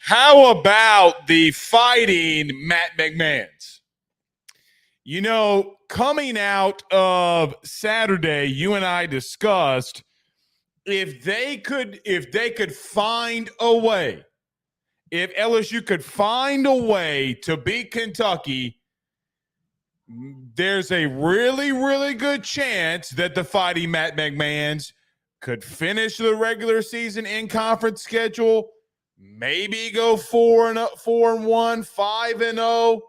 How about the Fighting Matt McMahons? You know, coming out of Saturday, you and I discussed if they could find a way, if LSU could find a way to beat Kentucky, there's a really, really good chance that the Fighting Matt McMahons could finish the regular season in conference schedule, maybe go 4-1, 5-0,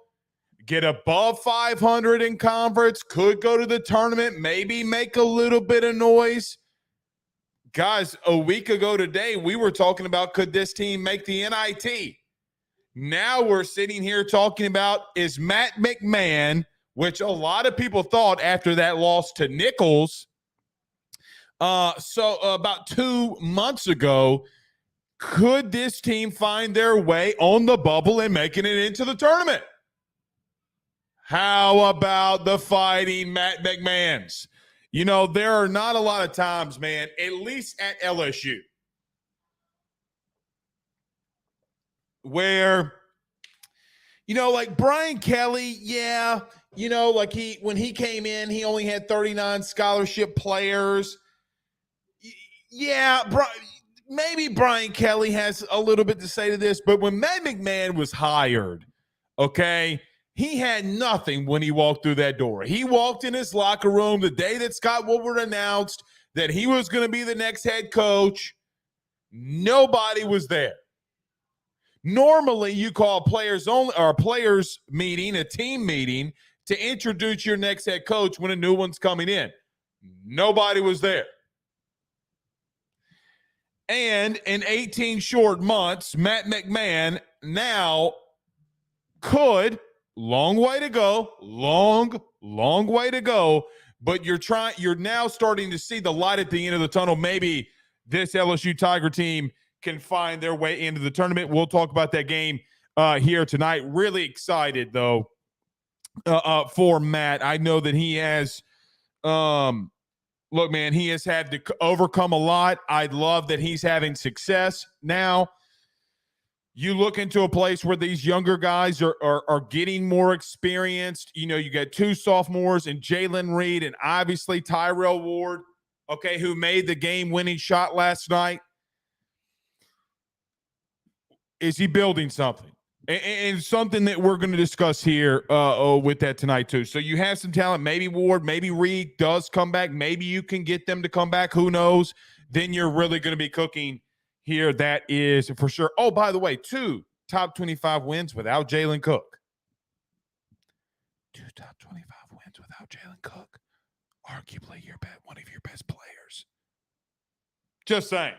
get above 500 in conference, could go to the tournament, maybe make a little bit of noise. Guys, a week ago today, we were talking about could this team make the NIT? Now we're sitting here talking about is Matt McMahon, which a lot of people thought after that loss to Nichols, about 2 months ago, could this team find their way on the bubble and making it into the tournament? How about the Fighting Matt McMahons? You know, there are not a lot of times, man, at least at LSU, where, you know, like Brian Kelly, yeah, you know, like when he came in, he only had 39 scholarship players. Yeah, maybe Brian Kelly has a little bit to say to this, but when Matt McMahon was hired, okay, he had nothing when he walked through that door. He walked in his locker room the day that Scott Woodward announced that he was going to be the next head coach. Nobody was there. Normally, you call players only or a players meeting, a team meeting, to introduce your next head coach when a new one's coming in. Nobody was there. And in 18 short months, Matt McMahon now could, long way to go, long way to go, but you're now starting to see the light at the end of the tunnel. Maybe this LSU Tiger team can find their way into the tournament. We'll talk about that game here tonight. Really excited, though, for Matt. I know that he has look, man, he has had to overcome a lot. I love that he's having success now. You look into a place where these younger guys are getting more experienced. You know, you got two sophomores and Jalen Reed and obviously Tyrell Ward, okay, who made the game-winning shot last night. Is he building something? And something that we're going to discuss here with that tonight too. So you have some talent. Maybe Ward, maybe Reed does come back. Maybe you can get them to come back. Who knows? Then you're really going to be cooking here. That is for sure. Oh, by the way, 2 top 25 wins without Jalen Cook. 2 top 25 wins without Jalen Cook. Arguably one of your best players. Just saying.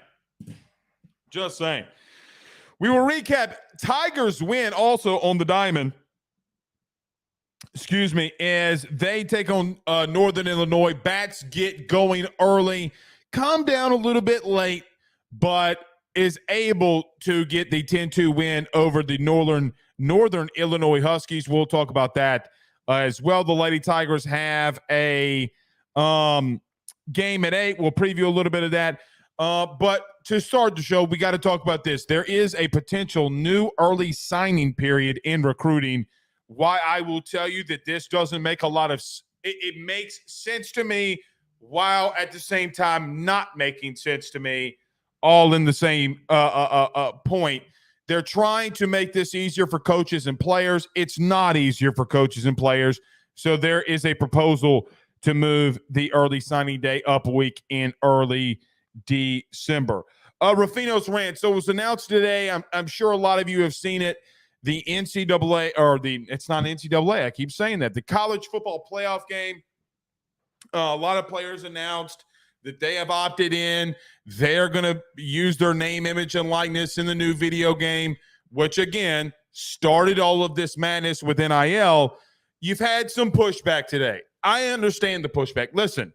Just saying. We will recap Tigers' win also on the diamond. Excuse me, as they take on Northern Illinois. Bats get going early. Calm down a little bit late, but is able to get the 10-2 win over the Northern Illinois Huskies. We'll talk about that as well. The Lady Tigers have a game at 8. We'll preview a little bit of that. But to start the show, we got to talk about this. There is a potential new early signing period in recruiting. Why I will tell you that this doesn't make a lot of it makes sense to me, while at the same time not making sense to me, all in the same point. They're trying to make this easier for coaches and players. It's not easier for coaches and players. So there is a proposal to move the early signing day up a week in early December. Rufino's rant. So it was announced today. I'm sure a lot of you have seen it. The NCAA, or it's not NCAA. I keep saying that. The college football playoff game. A lot of players announced that they have opted in. They're going to use their name, image, and likeness in the new video game, which again started all of this madness with NIL. You've had some pushback today. I understand the pushback. Listen,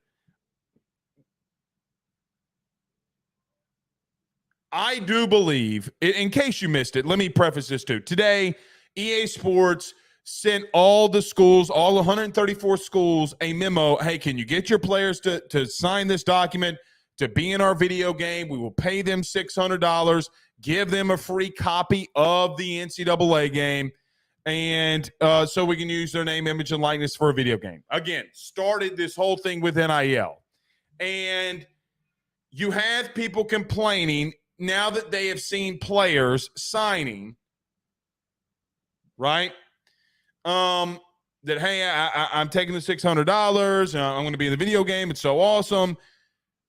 I do believe, in case you missed it, let me preface this too. Today, EA Sports sent all the schools, all 134 schools, a memo. Hey, can you get your players to sign this document to be in our video game? We will pay them $600. give them a free copy of the NCAA game, and so we can use their name, image, and likeness for a video game. Again, started this whole thing with NIL. And you have people complaining now that they have seen players signing, right? That, hey, I'm taking the $600. I'm going to be in the video game. It's so awesome.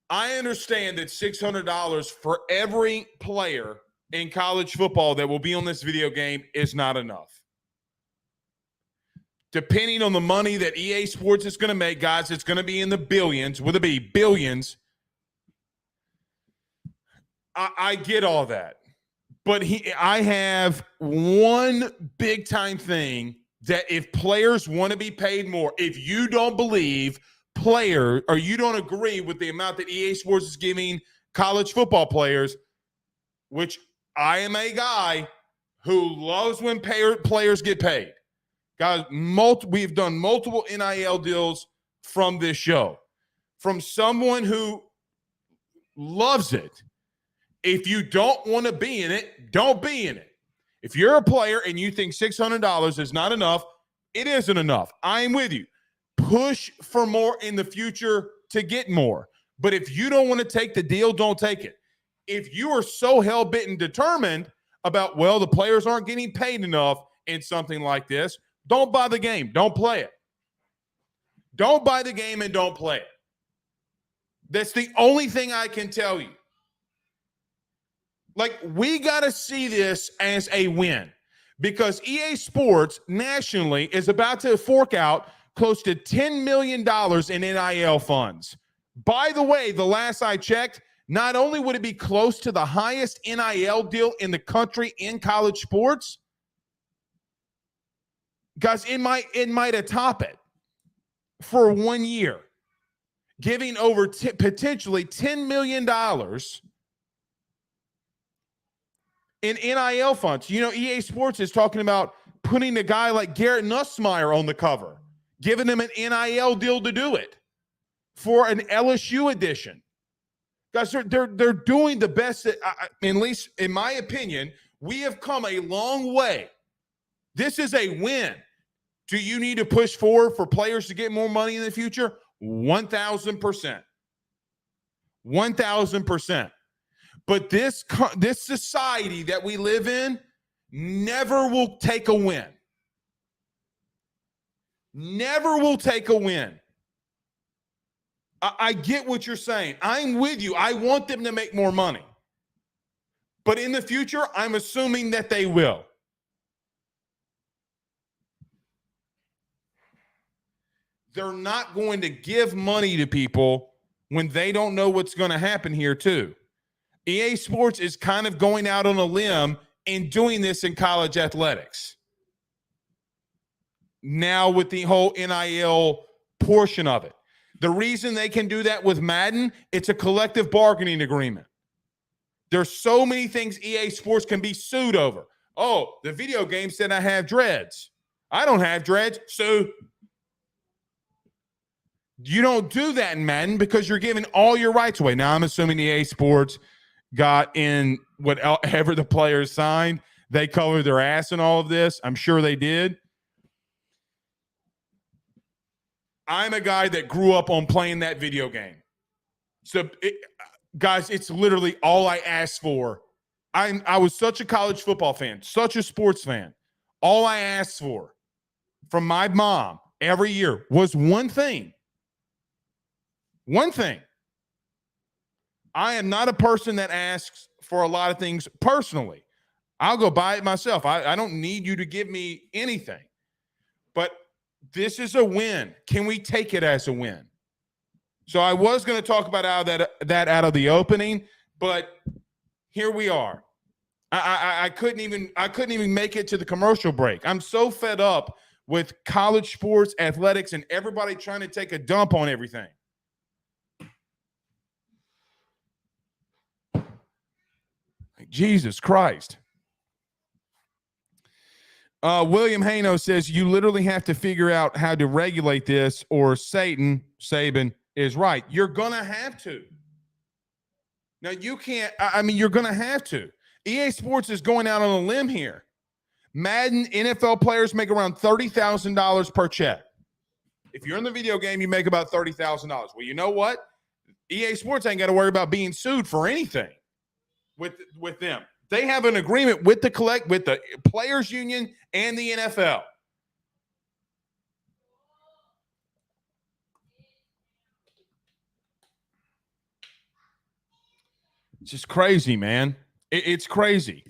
I understand that $600 for every player in college football that will be on this video game is not enough. Depending on the money that EA Sports is going to make, guys, it's going to be in the billions, with a B, billions. I get all that. But I have one big-time thing that if players want to be paid more, if you don't believe player or you don't agree with the amount that EA Sports is giving college football players, which I am a guy who loves when players get paid. Guys, we've done multiple NIL deals from this show. From someone who loves it. If you don't want to be in it, don't be in it. If you're a player and you think $600 is not enough, it isn't enough. I'm with you. Push for more in the future to get more. But if you don't want to take the deal, don't take it. If you are so hell-bent and determined about, well, the players aren't getting paid enough in something like this, don't buy the game. Don't play it. Don't buy the game and don't play it. That's the only thing I can tell you. Like, we got to see this as a win because EA Sports nationally is about to fork out close to $10 million in NIL funds. By the way, the last I checked, not only would it be close to the highest NIL deal in the country in college sports, guys, it might top it for 1 year, giving over potentially $10 million in NIL funds. You know, EA Sports is talking about putting a guy like Garrett Nussmeier on the cover, giving him an NIL deal to do it for an LSU edition. Guys, they're doing the best that, at least in my opinion, we have come a long way. This is a win. Do you need to push forward for players to get more money in the future? 1,000%. 1,000%. But this society that we live in never will take a win. Never will take a win. I get what you're saying. I'm with you. I want them to make more money. But in the future, I'm assuming that they will. They're not going to give money to people when they don't know what's going to happen here too. EA Sports is kind of going out on a limb and doing this in college athletics. Now with the whole NIL portion of it. The reason they can do that with Madden, it's a collective bargaining agreement. There's so many things EA Sports can be sued over. Oh, the video game said I have dreads. I don't have dreads, so you don't do that in Madden because you're giving all your rights away. Now, I'm assuming EA Sports got in whatever the players signed. They covered their ass in all of this. I'm sure they did. I'm a guy that grew up on playing that video game. So, guys, it's literally all I asked for. I was such a college football fan, such a sports fan. All I asked for from my mom every year was one thing. One thing. I am not a person that asks for a lot of things personally. I'll go buy it myself. I don't need you to give me anything. But this is a win. Can we take it as a win? So I was going to talk about that out of the opening, but here we are. I couldn't even make it to the commercial break. I'm so fed up with college sports, athletics, and everybody trying to take a dump on everything. Jesus Christ. William Hano says you literally have to figure out how to regulate this or Saban is right. You're going to have to. Now, you can't, you're going to have to. EA Sports is going out on a limb here. Madden NFL players make around $30,000 per check. If you're in the video game, you make about $30,000. Well, you know what? EA Sports ain't got to worry about being sued for anything with them. They have an agreement with the players union and the NFL. It's just crazy, man. It's crazy.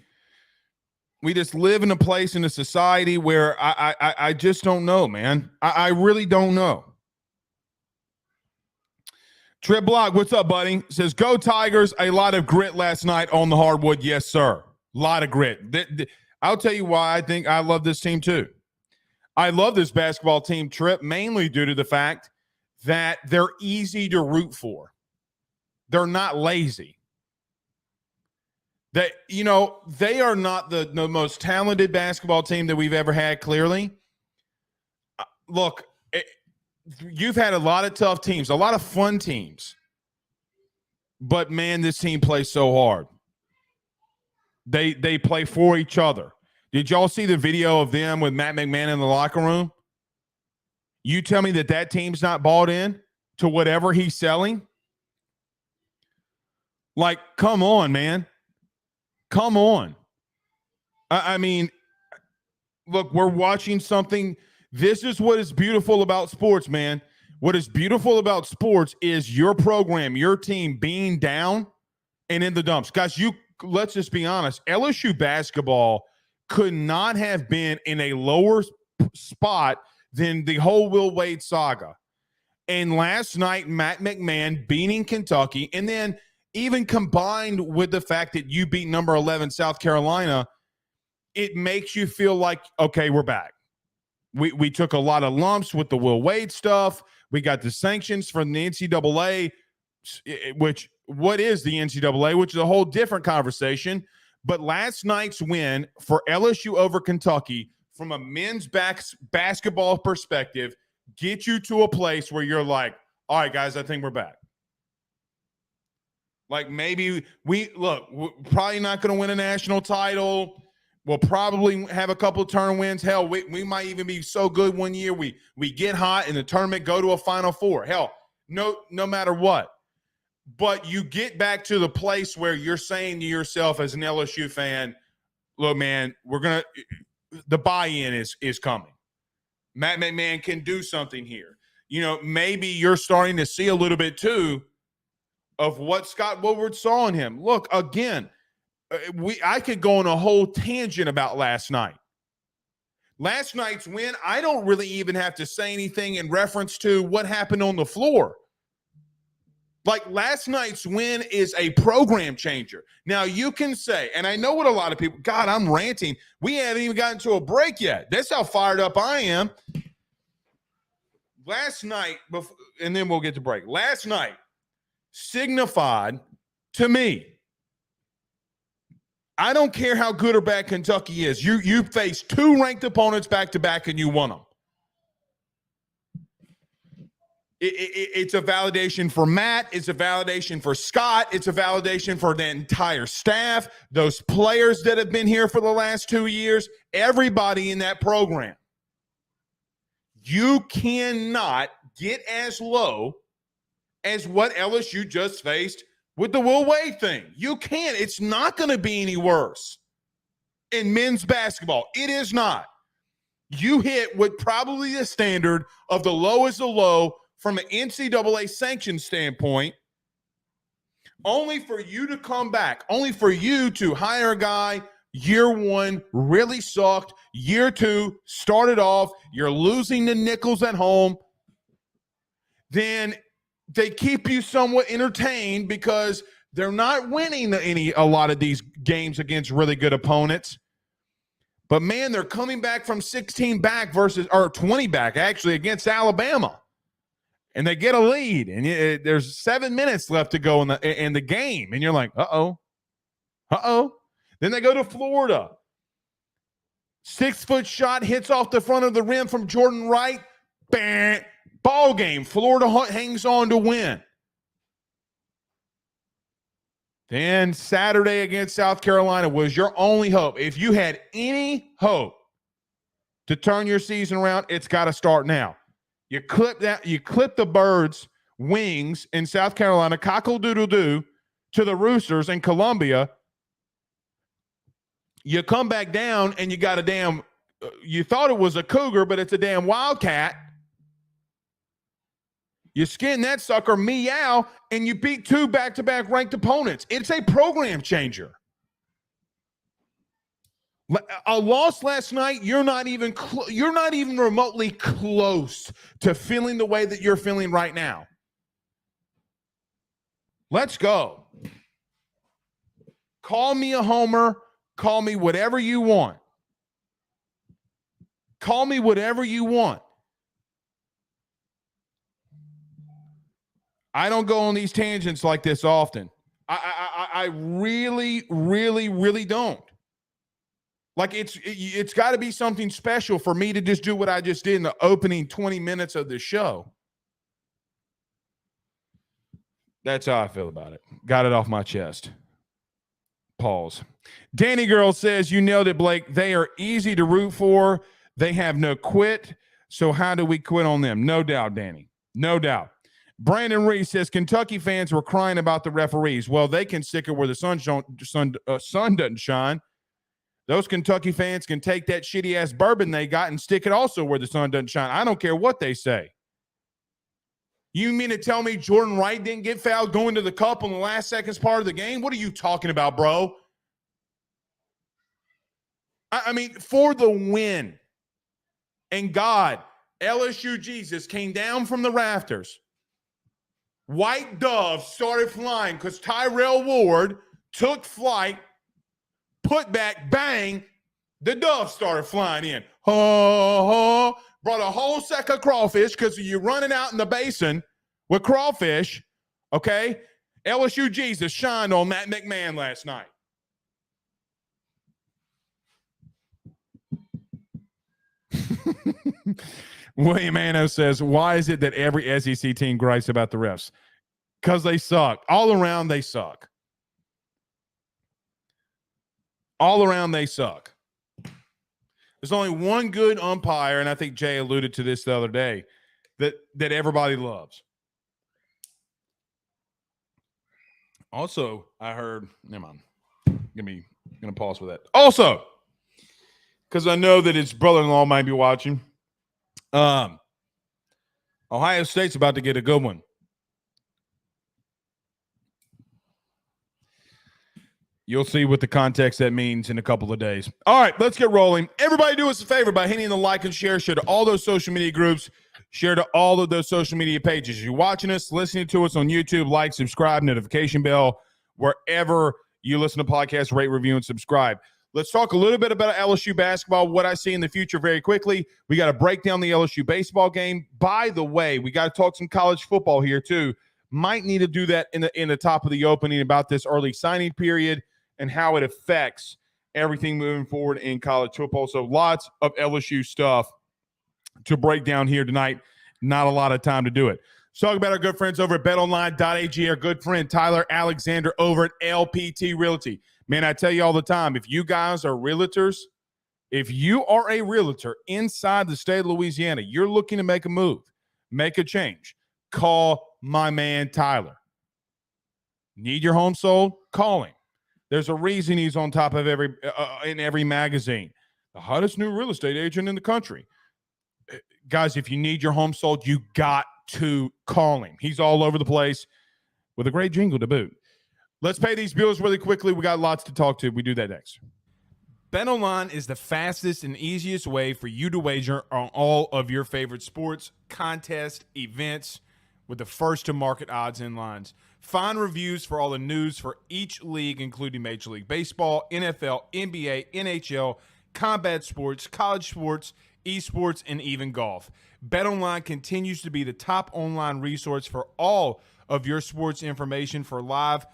We just live in a place in a society where I just don't know, man. I really don't know. Trip Block, what's up, buddy? Says, go Tigers. A lot of grit last night on the hardwood. Yes, sir. A lot of grit. I'll tell you why I think I love this team too. I love this basketball team, Trip, mainly due to the fact that they're easy to root for. They're not lazy. They are not the most talented basketball team that we've ever had, clearly. Look, you've had a lot of tough teams, a lot of fun teams. But, man, this team plays so hard. They play for each other. Did y'all see the video of them with Matt McMahon in the locker room? You tell me that team's not bought in to whatever he's selling? Like, come on, man. Come on. I mean, look, we're watching something. This is what is beautiful about sports, man. What is beautiful about sports is your program, your team being down and in the dumps. Guys, let's just be honest. LSU basketball could not have been in a lower spot than the whole Will Wade saga. And last night, Matt McMahon beating Kentucky, and then even combined with the fact that you beat number 11 South Carolina, it makes you feel like, okay, we're back. We took a lot of lumps with the Will Wade stuff. We got the sanctions from the NCAA, which what is the NCAA, which is a whole different conversation. But last night's win for LSU over Kentucky from a men's basketball perspective get you to a place where you're like, all right, guys, I think we're back. Like maybe we're probably not going to win a national title. We'll probably have a couple of turn wins. Hell, we might even be so good one year we get hot in the tournament, go to a Final Four. Hell, no matter what. But you get back to the place where you're saying to yourself as an LSU fan, look, man, the buy-in is coming. Matt McMahon can do something here. Maybe you're starting to see a little bit too of what Scott Woodward saw in him. Look, again, I could go on a whole tangent about last night. Last night's win, I don't really even have to say anything in reference to what happened on the floor. Like last night's win is a program changer. Now you can say, and I know what a lot of people, God, I'm ranting. We haven't even gotten to a break yet. That's how fired up I am. Last night, and then we'll get to break. Last night signified to me, I don't care how good or bad Kentucky is. You faced two ranked opponents back-to-back and you won them. It's a validation for Matt. It's a validation for Scott. It's a validation for the entire staff, those players that have been here for the last 2 years, everybody in that program. You cannot get as low as what LSU just faced with the Will Wade thing. You can't. It's not going to be any worse in men's basketball. It is not. You hit what probably the standard of the low is the low from an NCAA sanction standpoint, only for you to come back, only for you to hire a guy, year one, really sucked, year two, started off, you're losing the Nichols at home, then they keep you somewhat entertained because they're not winning a lot of these games against really good opponents. But, man, they're coming back from 16 back or 20 back, actually, against Alabama. And they get a lead, and there's 7 minutes left to go in the game. And you're like, uh-oh. Then they go to Florida. 6-foot shot hits off the front of the rim from Jordan Wright. Bang. Ball game. Florida hangs on to win. Then Saturday against South Carolina was your only hope. If you had any hope to turn your season around, it's got to start now. You clip the birds' wings in South Carolina, cockle-doodle-doo, to the Roosters in Columbia. You come back down and you got a damn, you thought it was a cougar, but it's a damn wildcat. You skin that sucker, meow, and you beat 2 back-to-back ranked opponents. It's a program changer. A loss last night, you're not even remotely close to feeling the way that you're feeling right now. Let's go. Call me a homer. Call me whatever you want. Call me whatever you want. I don't go on these tangents like this often. I really, really, really don't. Like it's got to be something special for me to just do what I just did in the opening 20 minutes of the show. That's how I feel about it. Got it off my chest. Pause. Danny Girl says, you nailed it, Blake. They are easy to root for. They have no quit. So how do we quit on them? No doubt, Danny. No doubt. Brandon Reese says, Kentucky fans were crying about the referees. Well, they can stick it where the sun doesn't shine. Those Kentucky fans can take that shitty-ass bourbon they got and stick it also where the sun doesn't shine. I don't care what they say. You mean to tell me Jordan Wright didn't get fouled going to the cup on the last seconds part of the game? What are you talking about, bro? I mean, for the win. And God, LSU Jesus came down from the rafters. White doves started flying because Tyrell Ward took flight, put back, bang, the doves started flying in. Brought a whole sack of crawfish because you're running out in the basin with crawfish, okay? LSU Jesus shined on Matt McMahon last night. William Anno says, why is it that every SEC team gripes about the refs? Because they suck. All around, they suck. All around, they suck. There's only one good umpire, and I think Jay alluded to this the other day, that everybody loves. Also, I heard, never mind. Gonna pause with that. Also, because I know that his brother-in-law might be watching, Ohio State's about to get a good one. You'll see what the context that means in a couple of days. All right, let's get rolling. Everybody do us a favor by hitting the like and share to all those social media groups, share to all of those social media pages. You're watching us, listening to us on YouTube, like, subscribe, notification bell, wherever you listen to podcasts, rate, review, and subscribe. Let's talk a little bit about LSU basketball, what I see in the future very quickly. We got to break down the LSU baseball game. By the way, we got to talk some college football here too. Might need to do that in the top of the opening about this early signing period and how it affects everything moving forward in college football. So lots of LSU stuff to break down here tonight. Not a lot of time to do it. Let's talk about our good friends over at betonline.ag, our good friend Tyler Alexander over at LPT Realty. Man, I tell you all the time, if you guys are realtors, if you are a realtor inside the state of Louisiana, you're looking to make a move, make a change, call my man Tyler. Need your home sold? Call him. There's a reason he's on top of in every magazine. The hottest new real estate agent in the country. Guys, if you need your home sold, you got to call him. He's all over the place with a great jingle to boot. Let's pay these bills really quickly. We got lots to talk to. We do that next. BetOnline is the fastest and easiest way for you to wager on all of your favorite sports, contests, events with the first-to-market odds and lines. Find reviews for all the news for each league, including Major League Baseball, NFL, NBA, NHL, combat sports, college sports, esports, and even golf. BetOnline continues to be the top online resource for all of your sports information for live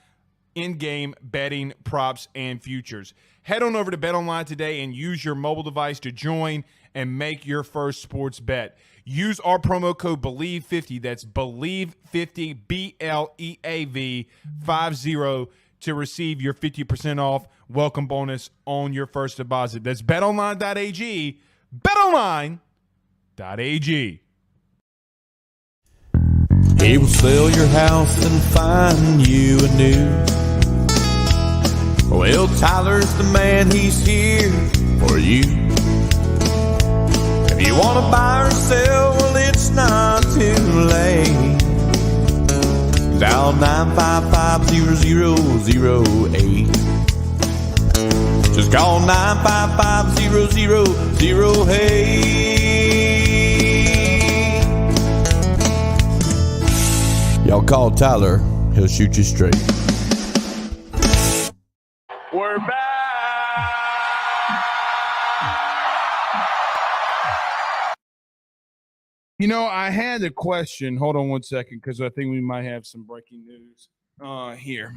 in-game betting, props, and futures. Head on over to BetOnline today and use your mobile device to join and make your first sports bet. Use our promo code BELIEVE50, that's BELIEVE50, BLEAV 50, to receive your 50% off welcome bonus on your first deposit. That's betonline.ag, betonline.ag. He will sell your house and find you a new. Well, Tyler's the man, he's here for you. If you want to buy or sell, well, it's not too late. Dial 955-0008. Just call 955-0008. Y'all call Tyler, he'll shoot you straight. We're back. You know, I had a question. Hold on one second, because I think we might have some breaking news here.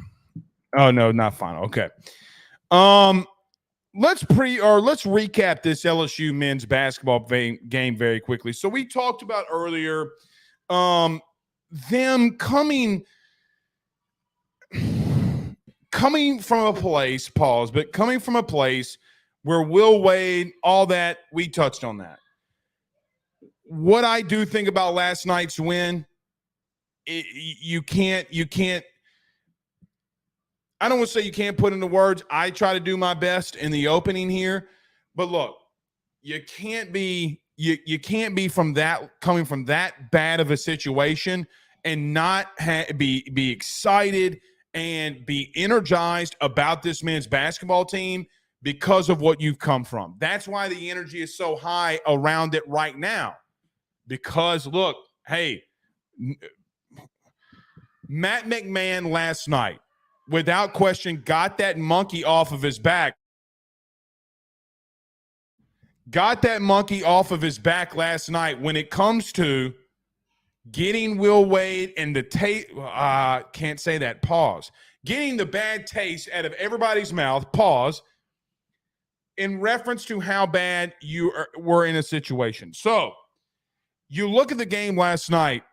Oh no, not final. Okay. Let's recap this LSU men's basketball game very quickly. So we talked about earlier them coming from a place, coming from a place where Will Wade, all that, we touched on that. What I do think about last night's win, you can't, I don't want to say you can't put into words. I try to do my best in the opening here, but look, you can't be from that, coming from that bad of a situation and not be excited and be energized about this men's basketball team because of what you've come from. That's why the energy is so high around it right now. Because, look, hey, Matt McMahon last night, without question, got that monkey off of his back. Got that monkey off of his back last night when it comes to getting Will Wade and the can't say that, pause. Getting the bad taste out of everybody's mouth, pause, in reference to how bad you were in a situation. So, you look at the game last night.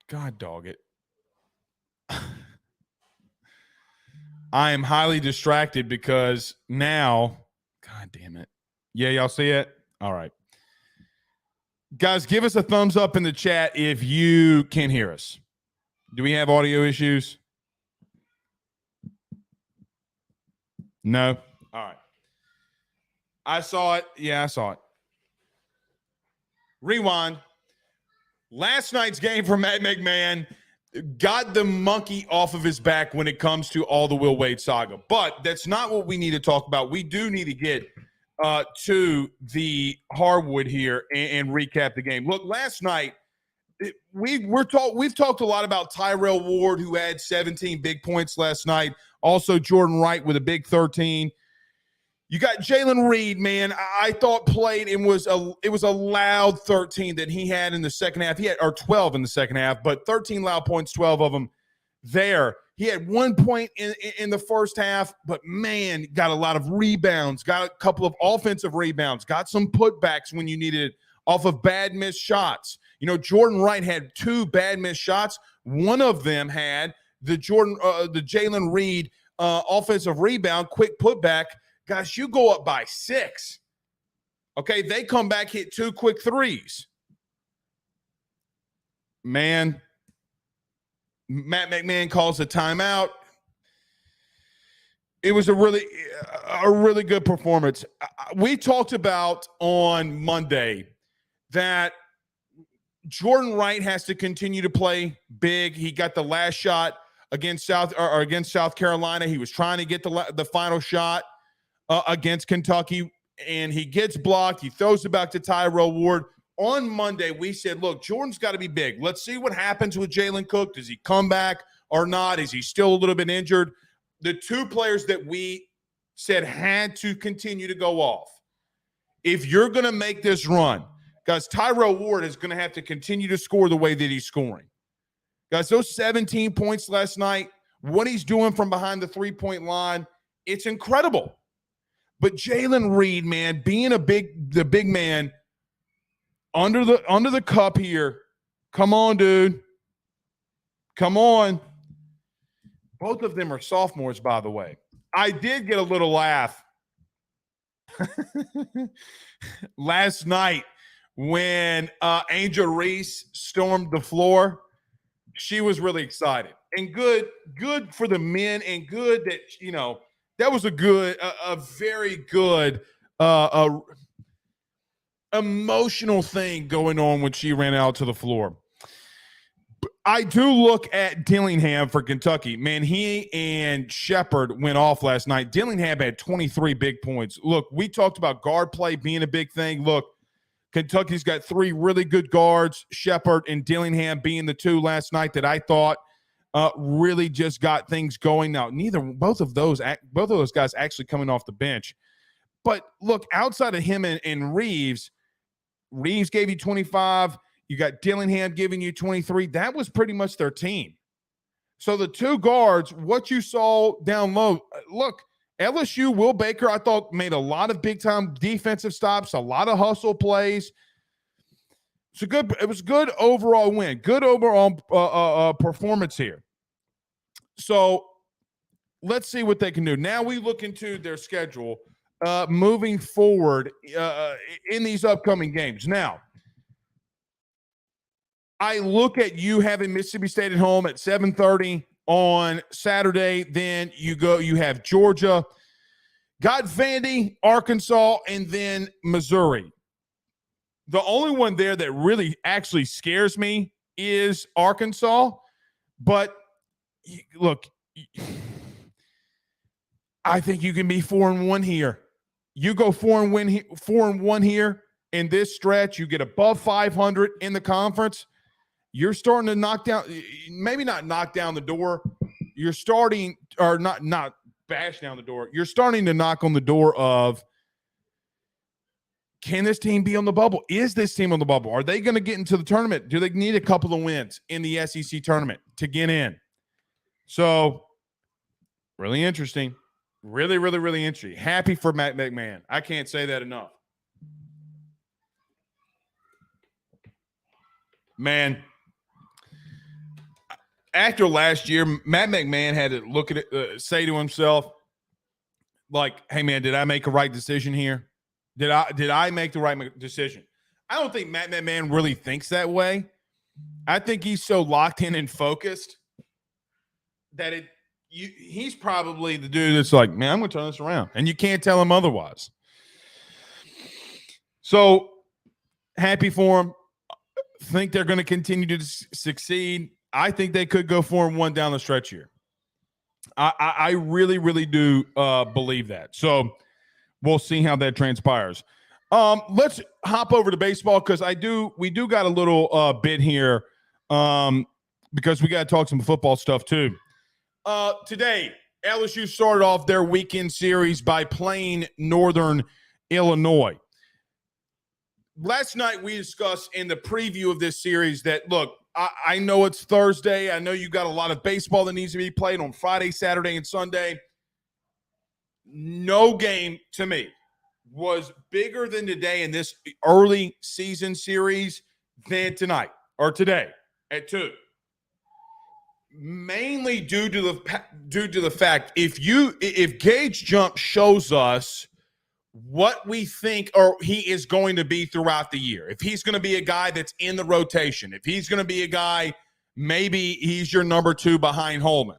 God dog it. I am highly distracted because now, God damn it. Yeah, y'all see it? All right. Guys, give us a thumbs up in the chat if you can hear us. Do we have audio issues? No? All right. I saw it. Yeah, I saw it. Rewind. Last night's game for Matt McMahon got the monkey off of his back when it comes to all the Will Wade saga. But that's not what we need to talk about. We do need to get to the hardwood here and recap the game. Look, last night, we've talked a lot about Tyrell Ward, who had 17 big points last night. Also, Jordan Wright with a big 13. You got Jalen Reed, man. I thought played and it was a loud 13 that he had in the second half. He had 12 in the second half, but 13 loud points, 12 of them there. He had 1 point in the first half, but man, got a lot of rebounds, got a couple of offensive rebounds, got some putbacks when you needed it off of bad missed shots. You know, Jordan Wright had 2 bad missed shots. One of them had the Jalen Reed offensive rebound, quick putback. Gosh, you go up by 6. Okay, they come back, hit 2 quick threes. Man, Matt McMahon calls a timeout. It was a really good performance. We talked about on Monday that Jordan Wright has to continue to play big. He got the last shot against South Carolina. He was trying to get the final shot against Kentucky, and he gets blocked. He throws it back to Tyrell Ward. On Monday, we said, look, Jordan's got to be big. Let's see what happens with Jalen Cook. Does he come back or not? Is he still a little bit injured? The 2 players that we said had to continue to go off. If you're going to make this run, guys, Tyrell Ward is going to have to continue to score the way that he's scoring. Guys, those 17 points last night, what he's doing from behind the three-point line, it's incredible. But Jalen Reed, man, being the big man under the cup here, come on, dude. Come on. Both of them are sophomores, by the way. I did get a little laugh last night when Angel Reese stormed the floor. She was really excited and good for the men, and good that, that was a very good emotional thing going on when she ran out to the floor. I do look at Dillingham for Kentucky. Man, he and Shepard went off last night. Dillingham had 23 big points. Look, we talked about guard play being a big thing. Look, Kentucky's got 3 really good guards, Shepard and Dillingham being the 2 last night that I thought really just got things going. Now, both of those guys actually coming off the bench. But look, outside of him and Reeves gave you 25. You got Dillingham giving you 23. That was pretty much their team. So the 2 guards, what you saw down low, look, LSU, Will Baker, I thought made a lot of big-time defensive stops, a lot of hustle plays. It was a good overall win, good overall performance here. So let's see what they can do. Now we look into their schedule moving forward in these upcoming games. Now, I look at you having Mississippi State at home at 7:30 on Saturday. Then you have Georgia, got Vandy, Arkansas, and then Missouri. The only one there that really actually scares me is Arkansas. But look, I think you can be 4-1 here. You go 4-1 here in this stretch. You get above 500 in the conference. You're starting to knock down, maybe not knock down the door. You're starting, or not bash down the door. You're starting to knock on the door of, can this team be on the bubble? Is this team on the bubble? Are they going to get into the tournament? Do they need a couple of wins in the SEC tournament to get in? So, really interesting. Really, really, really interesting. Happy for Matt McMahon. I can't say that enough. Man, after last year, Matt McMahon had to look at it, say to himself, like, hey, man, did I make a right decision here? Did I make the right decision? I don't think Matt McMahon really thinks that way. I think he's so locked in and focused that he's probably the dude that's like, man, I'm going to turn this around. And you can't tell him otherwise. So happy for him. Think they're going to continue to succeed. I think they could go 4-1 down the stretch here. I really, really do believe that. So we'll see how that transpires. Let's hop over to baseball because we do got a little bit here because we got to talk some football stuff too. Today, LSU started off their weekend series by playing Northern Illinois. Last night, we discussed in the preview of this series that, look, I know it's Thursday. I know you got a lot of baseball that needs to be played on Friday, Saturday, and Sunday. No game, to me, was bigger than today in this early season series than tonight or today at 2. Mainly due to the fact if Gage Jump shows us what we think or he is going to be throughout the year, if he's going to be a guy that's in the rotation, if he's going to be a guy, maybe he's your number 2 behind Holman.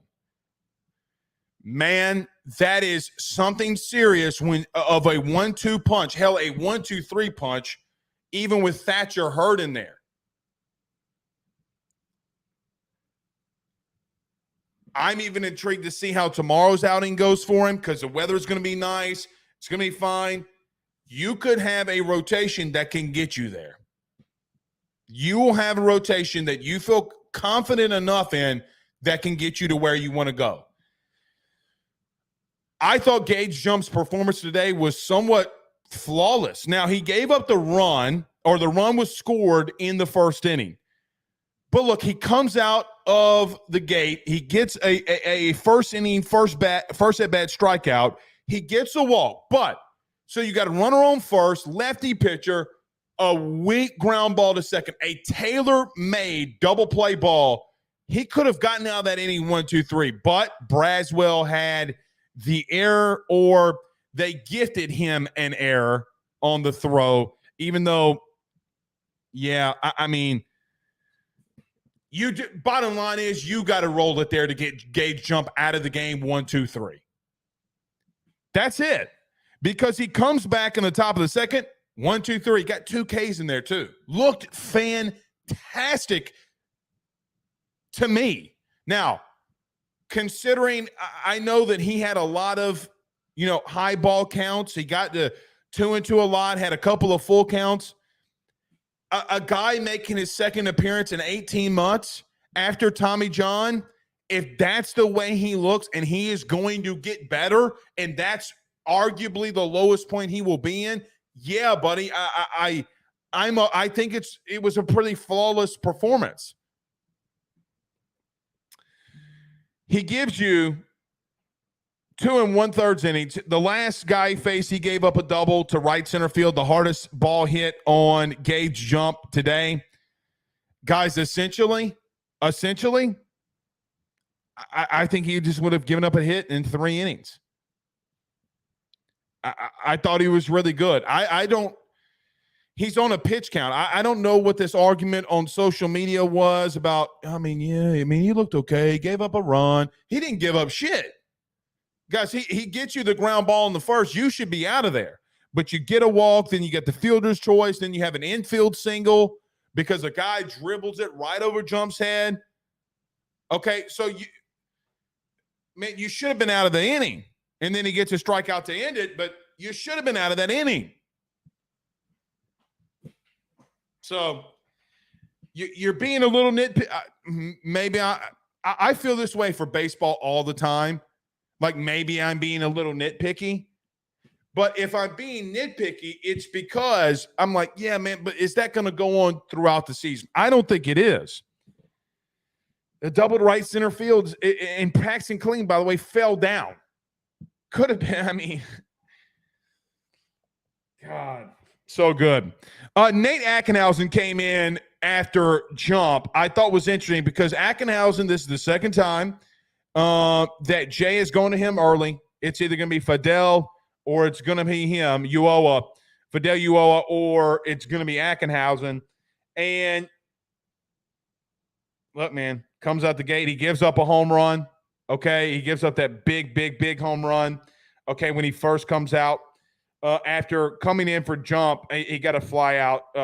Man, that is something serious when of a 1-2 punch, hell, a 1-2-3 punch, even with Thatcher Hurd in there. I'm even intrigued to see how tomorrow's outing goes for him because the weather's going to be nice. It's going to be fine. You could have a rotation that can get you there. You will have a rotation that you feel confident enough in that can get you to where you want to go. I thought Gage Jump's performance today was somewhat flawless. Now, he gave up the run, or the run was scored in the first inning. But look, he comes out of the gate. He gets a first inning, first at bat strikeout. He gets a walk. But so you got a runner on first, lefty pitcher, a weak ground ball to second, a tailor-made double play ball he could have gotten out of that inning 1-2-3, but Braswell had the error, or they gifted him an error on the throw, even though, I mean, bottom line is you got to roll it there to get Gage Jump out of the game 1-2-3. That's it. Because he comes back in the top of the second, 1-2-3, got 2 Ks in there too. Looked fantastic to me. Now, considering I know that he had a lot of, high ball counts. He got to 2-2 a lot, had a couple of full counts. A guy making his second appearance in 18 months after Tommy John, if that's the way he looks and he is going to get better, and that's arguably the lowest point he will be in, yeah, buddy, I think it was a pretty flawless performance. He gives you 2 1/3 innings. The last guy he faced, he gave up a double to right center field, the hardest ball hit on Gage Jump today. Guys, essentially, I think he just would have given up a hit in 3 innings. I thought he was really good. He's on a pitch count. I don't know what this argument on social media was about. He looked okay. He gave up a run. He didn't give up shit. Guys, he gets you the ground ball in the first. You should be out of there. But you get a walk, then you get the fielder's choice, then you have an infield single because a guy dribbles it right over Jump's head. Okay, so you should have been out of the inning. And then he gets a strikeout to end it, but you should have been out of that inning. So you're being a little nitpicky. Maybe I feel this way for baseball all the time. Like maybe I'm being a little nitpicky. But if I'm being nitpicky, it's because I'm like, yeah, man, but is that going to go on throughout the season? I don't think it is. The double right center field, and Paxton Kling, by the way, fell down. Could have been, God, so good. Nate Ackenhausen came in after Jump. I thought was interesting because Ackenhausen, this is the second time that Jay is going to him early. It's either going to be Fidel or it's going to be him, Fidel Ulloa, or it's going to be Ackenhausen. And look, man, comes out the gate. He gives up a home run. Okay, he gives up that big home run. Okay, when he first comes out. After coming in for Jump, he got a fly out,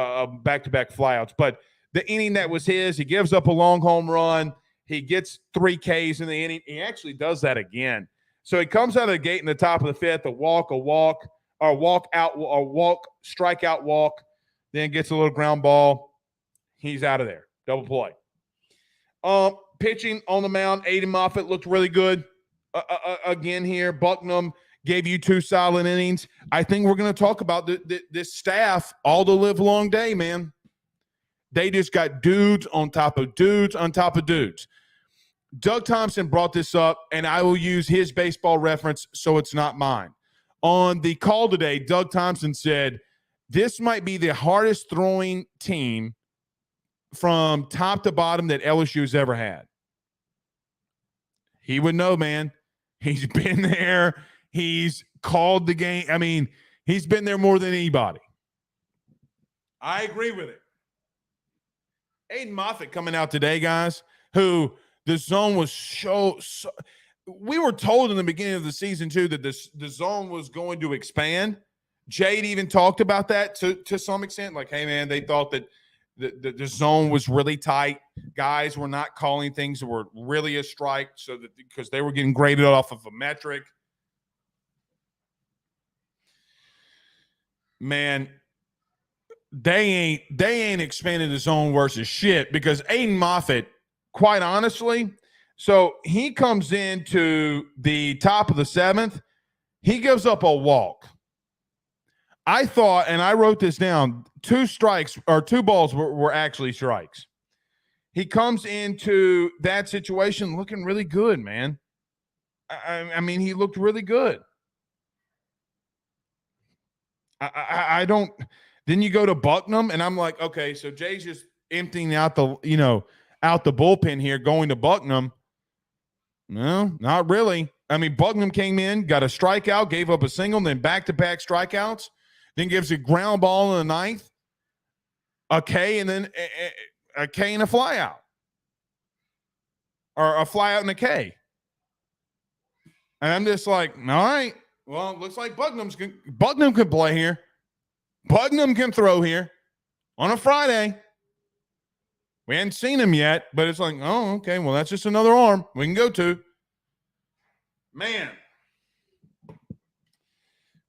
back-to-back flyouts. But the inning that was his, he gives up a long home run. He gets 3 Ks in the inning. He actually does that again. So he comes out of the gate in the top of the 5th, a strikeout walk, then gets a little ground ball. He's out of there. Double play. Pitching on the mound, Aiden Moffett looked really good again here. Bucknam gave you 2 solid innings. I think we're going to talk about this staff all the live long day, man. They just got dudes on top of dudes on top of dudes. Doug Thompson brought this up, and I will use his baseball reference so it's not mine. On the call today, Doug Thompson said, this might be the hardest throwing team from top to bottom that LSU's ever had. He would know, man. He's been there. He's called the game. He's been there more than anybody. I agree with it. Aiden Moffett coming out today, guys, who the zone was so we were told in the beginning of the season, too, that the zone was going to expand. Jade even talked about that to some extent. Like, hey, man, they thought that the zone was really tight. Guys were not calling things that were really a strike because they were getting graded off of a metric. Man, they ain't expanding the zone versus shit because Aiden Moffett, quite honestly, so he comes into the top of the 7th. He gives up a walk. I thought, and I wrote this down, 2 balls were actually strikes. He comes into that situation looking really good, man. He looked really good. I don't. Then you go to Bucknam, and I'm like, okay, so Jay's just emptying out out the bullpen here going to Bucknam. No, not really. I mean, Bucknam came in, got a strikeout, gave up a single, then back-to-back strikeouts, then gives a ground ball in the ninth, a K, and then a K and a flyout. Or a flyout and a K. And I'm just like, all right, well, it looks like Bucknam can play here. Bucknam can throw here on a Friday. We hadn't seen him yet, but it's like, oh, okay, well, that's just another arm we can go to. Man.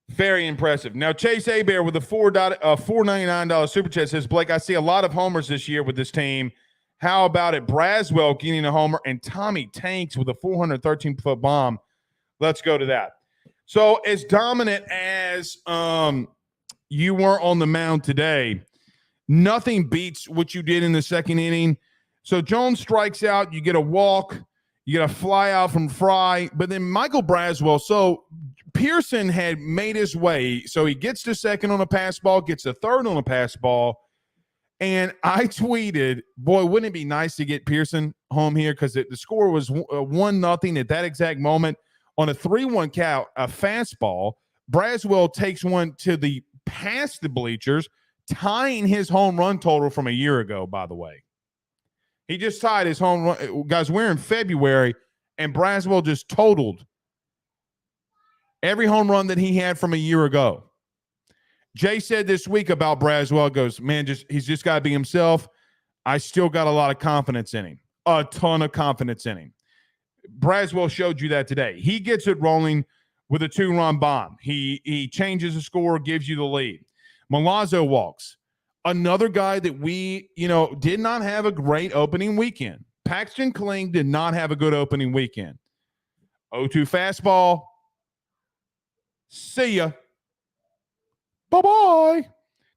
Very impressive. Now, Chase Abear with a $4.99 super chat says, Blake, I see a lot of homers this year with this team. How about it? Braswell getting a homer and Tommy Tanks with a 413-foot bomb. Let's go to that. So as dominant as you were on the mound today, nothing beats what you did in the second inning. So Jones strikes out. You get a walk. You get a fly out from Fry. But then Michael Braswell. So Pearson had made his way. So he gets to second on a pass ball, gets to third on a pass ball. And I tweeted, boy, wouldn't it be nice to get Pearson home here? Because the score was 1-0 at that exact moment. On a 3-1 count, a fastball, Braswell takes one to the past the bleachers, tying his home run total from a year ago, by the way. He just tied his home run. Guys, we're in February, and Braswell just totaled every home run that he had from a year ago. Jay said this week about Braswell, goes, man, he's just got to be himself. I still got a lot of confidence in him, a ton of confidence in him. Braswell showed you that today. He gets it rolling with a 2-run bomb. He changes the score, gives you the lead. Milazzo walks. Another guy that we, did not have a great opening weekend. Paxton Kling did not have a good opening weekend. 0-2 fastball. See ya. Bye-bye.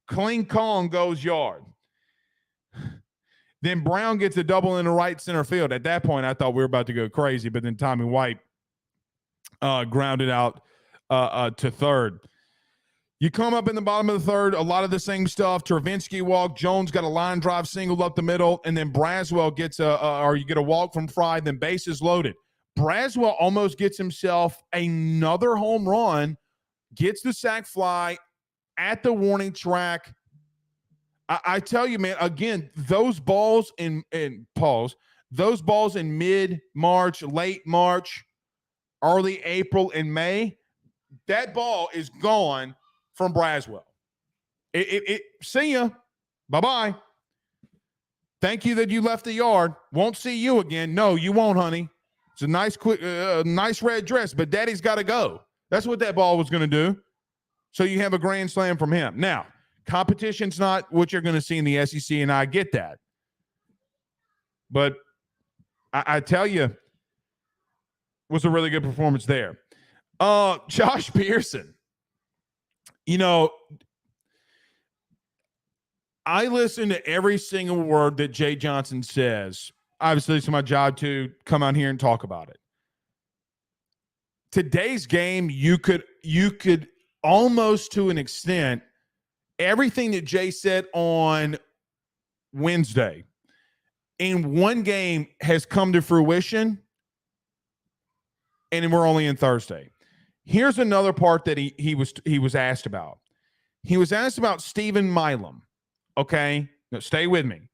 Kling Kong goes yard. Then Brown gets a double in the right center field. At that point, I thought we were about to go crazy, but then Tommy White grounded out to third. You come up in the bottom of the third, a lot of the same stuff. Travinsky walk. Jones got a line drive single up the middle, and then Braswell gets you get a walk from Fry, then bases loaded. Braswell almost gets himself another home run, gets the sac fly at the warning track. I tell you, man, again, those balls in mid-March, late March, early April, and May, that ball is gone from Braswell. See ya. Bye-bye. Thank you that you left the yard. Won't see you again. No, you won't, honey. It's a nice red dress, but daddy's got to go. That's what that ball was going to do. So you have a grand slam from him. Now, competition's not what you're going to see in the SEC, and I get that. But I tell you, was a really good performance there. Josh Pearson. I listen to every single word that Jay Johnson says. Obviously, it's my job to come out here and talk about it. Today's game, you could almost to an extent, everything that Jay said on Wednesday in one game has come to fruition, and we're only in Thursday. Here's another part that he was asked about. He was asked about Stephen Milam. Okay, now stay with me.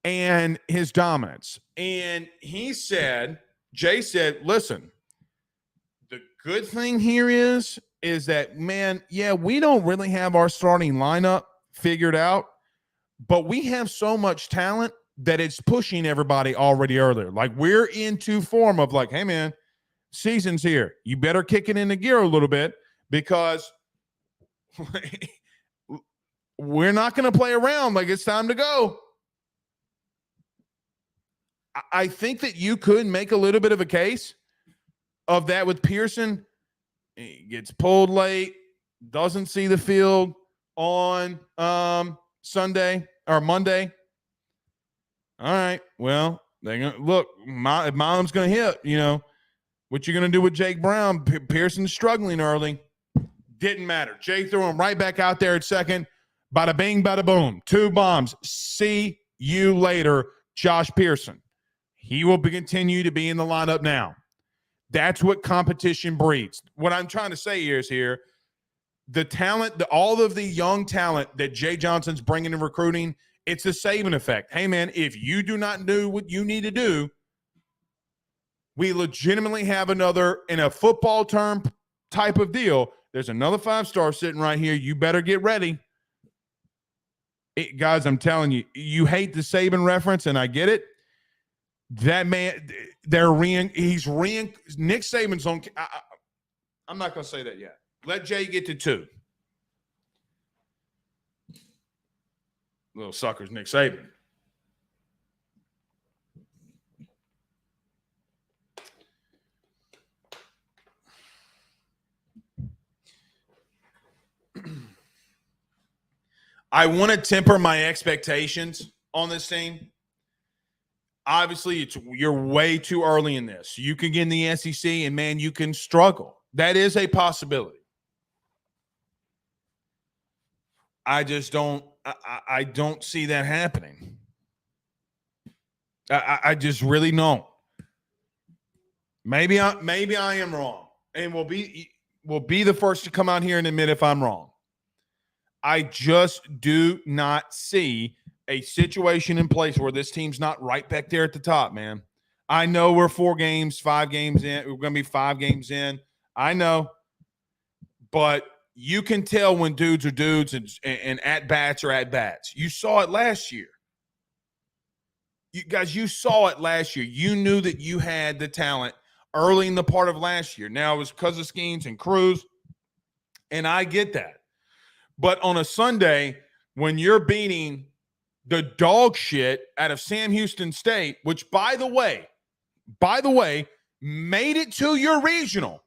And his dominance. And Jay said, listen, the good thing here is that, man, yeah, we don't really have our starting lineup figured out, but we have so much talent that it's pushing everybody already earlier. Like, we're into form of like, hey, man, season's here. You better kick it into gear a little bit because we're not going to play around. Like, it's time to go. I think that you could make a little bit of a case of that with Pearson. He gets pulled late, doesn't see the field on Sunday or Monday. All right, well, they're gonna look. If Milam's going to hit, what you're going to do with Jake Brown? Pearson's struggling early. Didn't matter. Jay threw him right back out there at second. Bada bing, bada boom. 2 bombs. See you later. Josh Pearson. He will continue to be in the lineup now. That's what competition breeds. What I'm trying to say is the talent, all of the young talent that Jay Johnson's bringing in recruiting, it's the Saban effect. Hey, man, if you do not do what you need to do, we legitimately have another, in a football term type of deal, there's another 5-star sitting right here. You better get ready. Guys, I'm telling you, you hate the Saban reference, and I get it. That man, Nick Saban's on. I'm not going to say that yet. Let Jay get to 2. Little suckers, Nick Saban. I want to temper my expectations on this team. Obviously, you're way too early in this. You can get in the SEC, and, man, you can struggle. That is a possibility. I just don't – I don't see that happening. I just really don't. Maybe I am wrong, and we'll be the first to come out here and admit if I'm wrong. I just do not see a situation in place where this team's not right back there at the top, man. I know we're 5 games in. We're going to be 5 games in. I know. But you can tell when dudes are dudes and at-bats are at-bats. You saw it last year. You saw it last year. You knew that you had the talent early in the part of last year. Now, it was because of Skeens and Cruz, and I get that. But on a Sunday, when you're beating the dog shit out of Sam Houston State, which, by the way, made it to your regional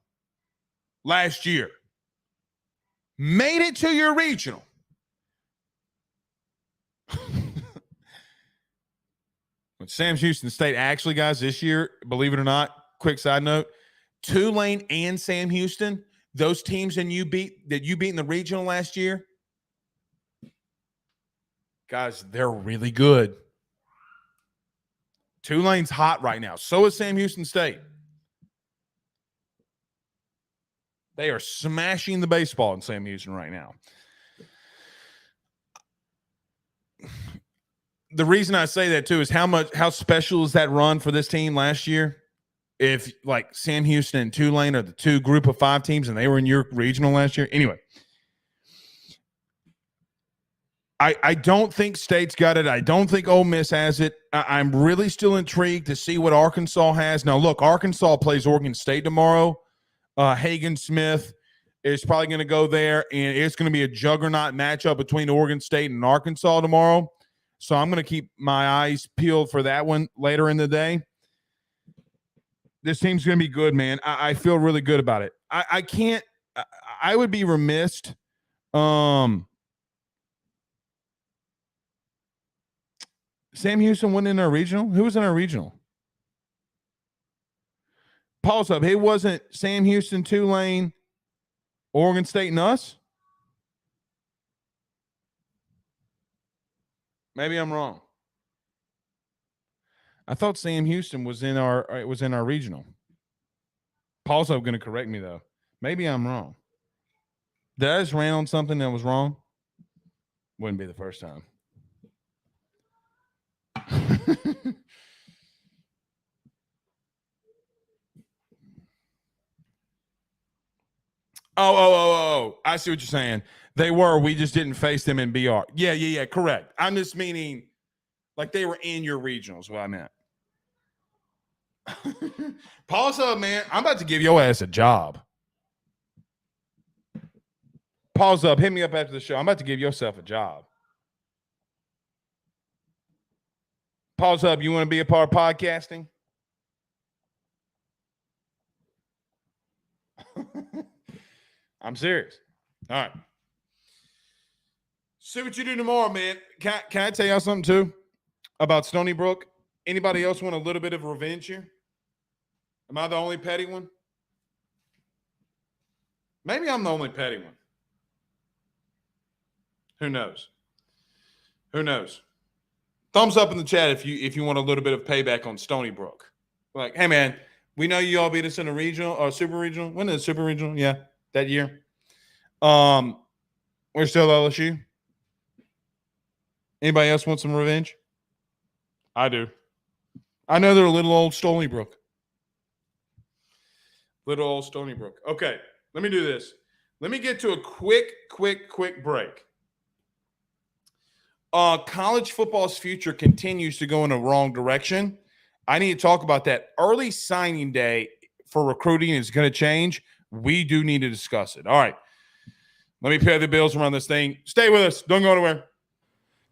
last year. Made it to your regional. When Sam Houston State actually, guys, this year, believe it or not, quick side note, Tulane and Sam Houston, those teams that you beat in the regional last year, guys, they're really good. Tulane's hot right now. So is Sam Houston State. They are smashing the baseball in Sam Houston right now. The reason I say that, too, is how special is that run for this team last year? If, like, Sam Houston and Tulane are the 2 group of 5 teams and they were in your regional last year. Anyway, I don't think State's got it. I don't think Ole Miss has it. I'm really still intrigued to see what Arkansas has. Now, look, Arkansas plays Oregon State tomorrow. Hagen Smith is probably going to go there, and it's going to be a juggernaut matchup between Oregon State and Arkansas tomorrow. So I'm going to keep my eyes peeled for that one later in the day. This team's going to be good, man. I feel really good about it. I would be remiss. Sam Houston went in our regional. Who was in our regional? Pause up. It wasn't Sam Houston, Tulane, Oregon State, and us? Maybe I'm wrong. I thought Sam Houston was in our regional. Pause up going to correct me, though. Maybe I'm wrong. Did I just ran on something that was wrong? Wouldn't be the first time. Oh. I see what you're saying. They were. We just didn't face them in BR. Yeah. Correct. I'm just meaning like they were in your regionals, is what I meant. Pause up, man. I'm about to give your ass a job. Pause up. Hit me up after the show. I'm about to give yourself a job. Pause up. You want to be a part of podcasting? I'm serious. All right. See what you do tomorrow, man. Can I tell y'all something, too, about Stony Brook? Anybody else want a little bit of revenge here? Am I the only petty one? Maybe I'm the only petty one. Who knows? Thumbs up in the chat if you want a little bit of payback on Stony Brook. Like, hey man, we know you all beat us in a regional or super regional. When is super regional? Yeah, that year. We're still LSU. Anybody else want some revenge? I do. I know they're a little old Stony Brook. Little old Stony Brook. Okay, let me do this. Let me get to a quick break. College football's future continues to go in the wrong direction. I need to talk about that. Early signing day for recruiting is going to change. We do need to discuss it. All right. Let me pay the bills around this thing. Stay with us. Don't go anywhere.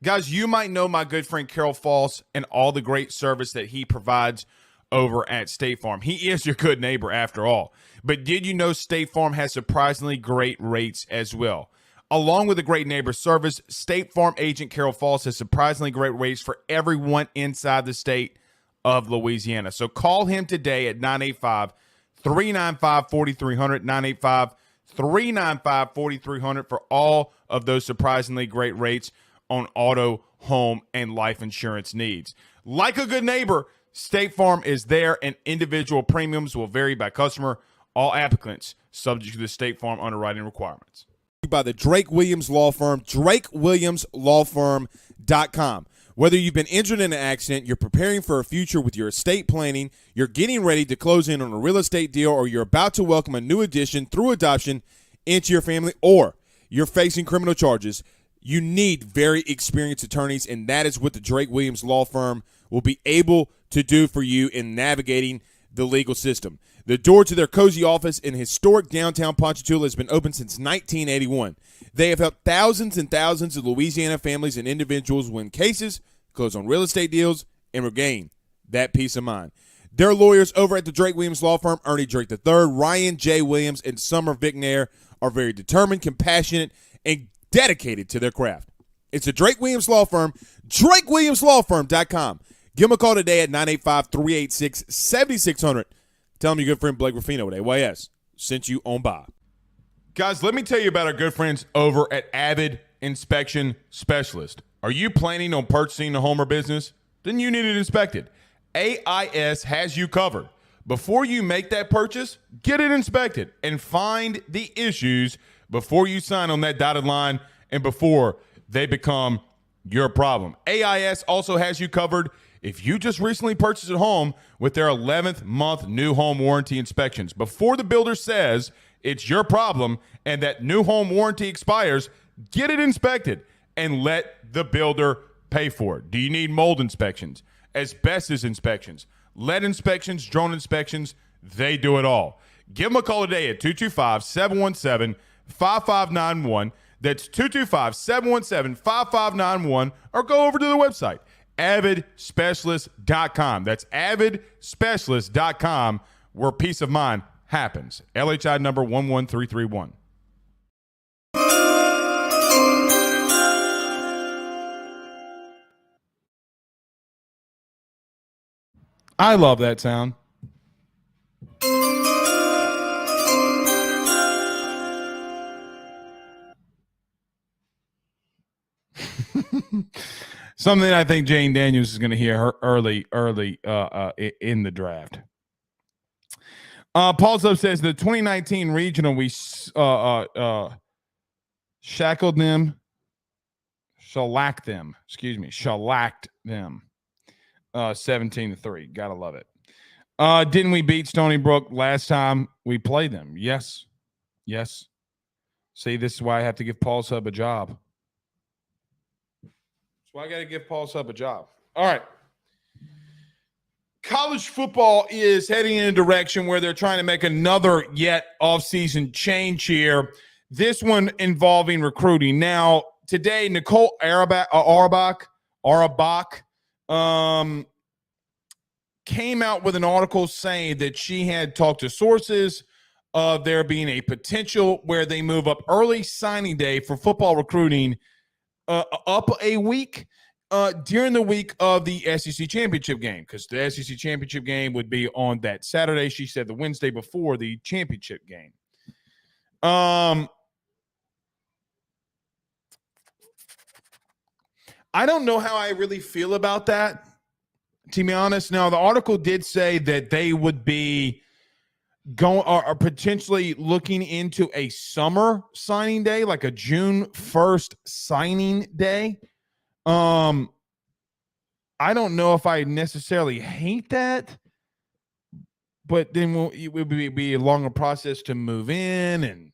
Guys, you might know my good friend Carol Falls and all the great service that he provides over at State Farm. He is your good neighbor after all. But did you know State Farm has surprisingly great rates as well? Along with the great neighbor service, State Farm agent Carol Falls has surprisingly great rates for everyone inside the state of Louisiana. So call him today at 985-395-4300, 985-395-4300 for all of those surprisingly great rates on auto, home, and life insurance needs. Like a good neighbor, State Farm is there, and individual premiums will vary by customer. All applicants subject to the State Farm underwriting requirements. By the Drake Williams Law Firm, drakewilliamslawfirm.com. Whether you've been injured in an accident, you're preparing for a future with your estate planning, you're getting ready to close in on a real estate deal, or you're about to welcome a new addition through adoption into your family, or you're facing criminal charges, you need very experienced attorneys, and that is what the Drake Williams Law Firm will be able to do for you in navigating the legal system. The door to their cozy office in historic downtown Ponchatoula has been open since 1981. They have helped thousands and thousands of Louisiana families and individuals win cases, close on real estate deals, and regain that peace of mind. Their lawyers over at the Drake Williams Law Firm, Ernie Drake III, Ryan J. Williams, and Summer Vignair, are very determined, compassionate, and dedicated to their craft. It's the Drake Williams Law Firm, drakewilliamslawfirm.com. Give them a call today at 985-386-7600. Tell them your good friend Blake Ruffino at AYS sent you on by. Guys, let me tell you about our good friends over at Avid Inspection Specialist. Are you planning on purchasing a home or business? Then you need it inspected. AIS has you covered. Before you make that purchase, get it inspected and find the issues before you sign on that dotted line and before they become your problem. AIS also has you covered if you just recently purchased a home with their 11th month new home warranty inspections. Before the builder says it's your problem and that new home warranty expires, get it inspected and let the builder pay for it. Do you need mold inspections, asbestos inspections, lead inspections, drone inspections? They do it all. Give them a call today at 225-717-5591. That's 225-717-5591, or go over to the website, avidspecialist.com. That's avidspecialist.com, where peace of mind happens. LHI number 11331. I love that sound. Something I think Jane Daniels is going to hear her early in the draft. Paul Sub says the 2019 regional, we shellacked them. 17-3. Gotta love it. Didn't we beat Stony Brook last time we played them? Yes. See, this is why I have to give Paul Sub a job. So I got to give Paul Sub a job. All right. College football is heading in a direction where they're trying to make another yet offseason change here. This one involving recruiting. Now, today, Nicole Auerbach came out with an article saying that she had talked to sources of there being a potential where they move up early signing day for football recruiting up a week during the week of the SEC championship game, because the SEC championship game would be on that Saturday. She said the Wednesday before the championship game. I don't know how I really feel about that, to be honest. Now, the article did say that they would be going or potentially looking into a summer signing day, like a June 1st signing day. I don't know if I necessarily hate that, but then it would be a longer process to move in, and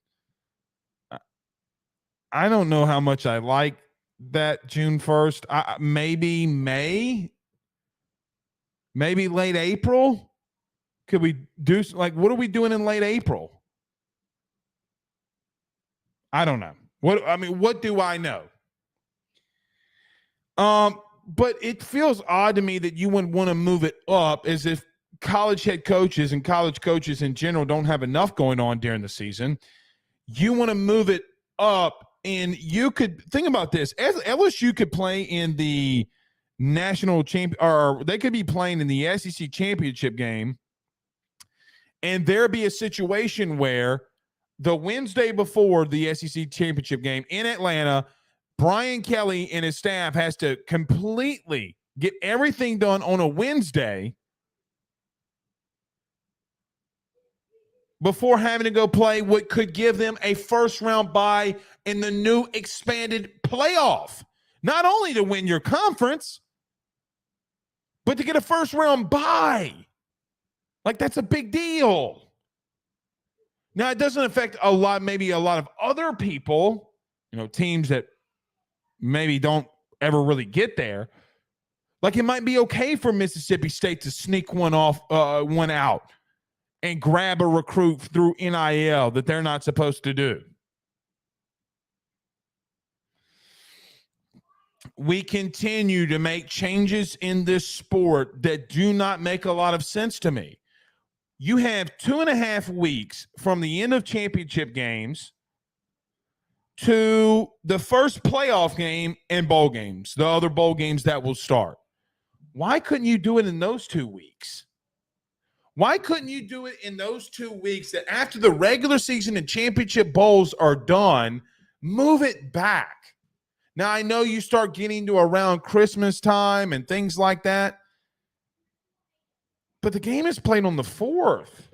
I don't know how much I like that June 1st. Maybe May, maybe late April. Could we do like what are we doing in late April? I don't know. What do I know? But it feels odd to me that you wouldn't want to move it up, as if college head coaches and college coaches in general don't have enough going on during the season. You want to move it up, and you could think about this. LSU could play in the national champ, or they could be playing in the SEC championship game, and there be a situation where the Wednesday before the SEC championship game in Atlanta, Brian Kelly and his staff has to completely get everything done on a Wednesday before having to go play what could give them a first-round bye in the new expanded playoff. Not only to win your conference, but to get a first-round bye. Like, that's a big deal. Now, it doesn't affect maybe a lot of other people, teams that maybe don't ever really get there. Like, it might be okay for Mississippi State to sneak one out and grab a recruit through NIL that they're not supposed to do. We continue to make changes in this sport that do not make a lot of sense to me. You have 2.5 weeks from the end of championship games to the first playoff game and bowl games, the other bowl games that will start. Why couldn't you do it in those 2 weeks? Why couldn't you do it in those 2 weeks that after the regular season and championship bowls are done, move it back? Now, I know you start getting to around Christmas time and things like that, but the game is played on the 4th.